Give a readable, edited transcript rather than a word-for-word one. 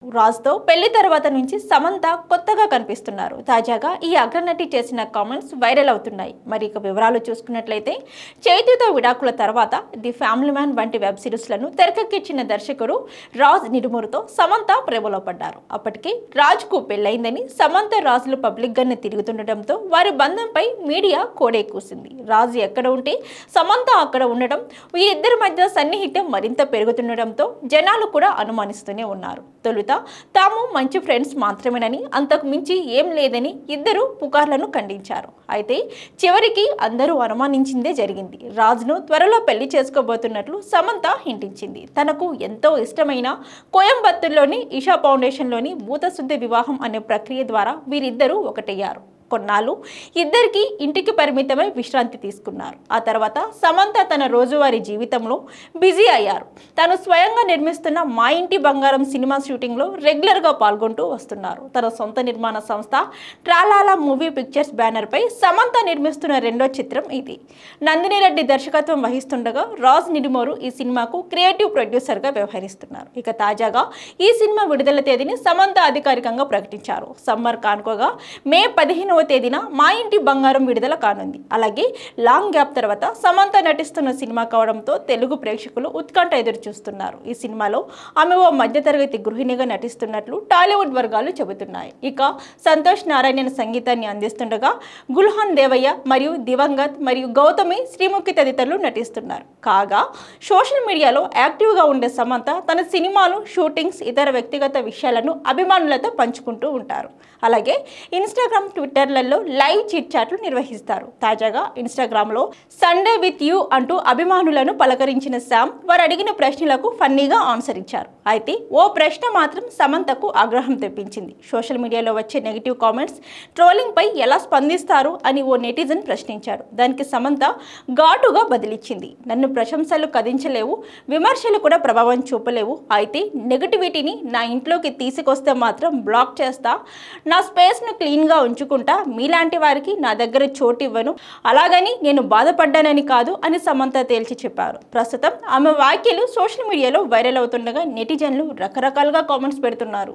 రాజ్తో పెళ్లి తర్వాత నుంచి సమంత కొత్తగా కనిపిస్తున్నారు. తాజాగా ఈ అగ్రనటి చేసిన కామెంట్స్ వైరల్ అవుతున్నాయి. మరి ఇక వివరాలు చూసుకున్నట్లయితే చైతూతో విడాకుల తర్వాత ది ఫ్యామిలీ మ్యాన్ వంటి వెబ్ సిరీస్లను తెరకెక్కించిన దర్శకుడు రాజ్ నిడుమూరుతో సమంత ప్రేమలో పడ్డారు. అప్పటికి రాజ్కు పెళ్లైందని సమంత రాజులు పబ్లిక్ గానే తిరుగుతుండటంతో వారి బంధంపై మీడియా కోడే కూసింది. రాజు ఎక్కడ ఉంటే సమంత అక్కడ ఉండడం, వీరిద్దరి మధ్య సన్నిహిత్యం మరింత పెరుగుతుండటంతో జనాలు కూడా అనుమానిస్తూనే ఉన్నారు. తొలుత తాము మంచి ఫ్రెండ్స్ మాత్రమేనని, అంతకు మించి ఏం లేదని ఇద్దరు పుకార్లను ఖండించారు. అయితే చివరికి అందరూ అనుమానించిందే జరిగింది. రాజ్ను త్వరలో పెళ్లి చేసుకోబోతున్నట్లు సమంత హింటించింది. తనకు ఎంతో ఇష్టమైన కోయంబత్తూర్లోని ఇషా ఫౌండేషన్లోని భూతశుద్ధి వివాహం అనే ప్రక్రియ ద్వారా వీరిద్దరూ ఒకటయ్యారు. కొన్నాళ్ళు ఇద్దరికి ఇంటికి పరిమితమై విశ్రాంతి తీసుకున్నారు. ఆ తర్వాత సమంత తన రోజువారీ జీవితంలో బిజీ అయ్యారు. తాను స్వయంగా నిర్మిస్తున్న మా ఇంటి బంగారం సినిమా షూటింగ్లో రెగ్యులర్గా పాల్గొంటూ వస్తున్నారు. తన సొంత నిర్మాణ సంస్థ ట్రాలాలా మూవీ పిక్చర్స్ బ్యానర్పై సమంత నిర్మిస్తున్న రెండో చిత్రం ఇది. నందిని రెడ్డి దర్శకత్వం వహిస్తుండగా రాజ్ నిడుమూరు ఈ సినిమాకు క్రియేటివ్ ప్రొడ్యూసర్గా వ్యవహరిస్తున్నారు. ఇక తాజాగా ఈ సినిమా విడుదల తేదీని సమంత అధికారికంగా ప్రకటించారు. సమ్మర్ కానుకగా మే 15వ తేదీన మా ఇంటి బంగారం విడుదల కానుంది. అలాగే లాంగ్ గ్యాప్ తర్వాత సమంత నటిస్తున్న సినిమా కావడంతో తెలుగు ప్రేక్షకులు ఉత్కంఠ ఎదురు చూస్తున్నారు. ఈ సినిమాలో ఆమె ఓ మధ్యతరగతి గృహిణిగా నటిస్తున్నట్లు టాలీవుడ్ వర్గాలు చెబుతున్నాయి. ఇక సంతోష్ నారాయణన్ సంగీతాన్ని అందిస్తుండగా గుల్హన్ దేవయ్య మరియు దివంగత్ మరియు గౌతమి శ్రీముఖి తదితరులు నటిస్తున్నారు. కాగా సోషల్ మీడియాలో యాక్టివ్గా ఉండే సమంత తన సినిమాలు, షూటింగ్స్, ఇతర వ్యక్తిగత విషయాలను అభిమానులతో పంచుకుంటూ ఉంటారు. అలాగే ఇన్స్టాగ్రామ్, ట్విట్టర్లలో లైవ్ చిట్ చాట్లు నిర్వహిస్తారు. తాజాగా ఇన్స్టాగ్రామ్లో సండే విత్ యూ అంటూ అభిమానులను పలకరించిన శామ్ వారు అడిగిన ప్రశ్నలకు ఫన్నీగా ఆన్సర్ ఇచ్చారు. అయితే ఓ ప్రశ్న మాత్రం సమంతకు ఆగ్రహం తెప్పించింది. సోషల్ మీడియాలో వచ్చే నెగిటివ్ కామెంట్స్, ట్రోలింగ్ పై ఎలా స్పందిస్తారు అని ఓ నెటిజన్ ప్రశ్నించాడు. దానికి సమంత ఘాటుగా బదిలిచ్చింది. నన్ను ప్రశంసలు కదించలేవు, విమర్శలు కూడా ప్రభావం చూపలేవు. అయితే నెగటివిటీని నా ఇంట్లోకి తీసుకొస్తే మాత్రం బ్లాక్ చేస్తా. నా స్పేస్ను క్లీన్గా ఉంచుకుంటా. మీలాంటి వారికి నా దగ్గర చోటు ఇవ్వను. అలాగని నేను బాధపడ్డానని కాదు అని సమంత తేల్చి చెప్పారు. ప్రస్తుతం ఆమె వ్యాఖ్యలు సోషల్ మీడియాలో వైరల్ అవుతుండగా నెటిజన్లు రకరకాలుగా కామెంట్స్ పెడుతున్నారు.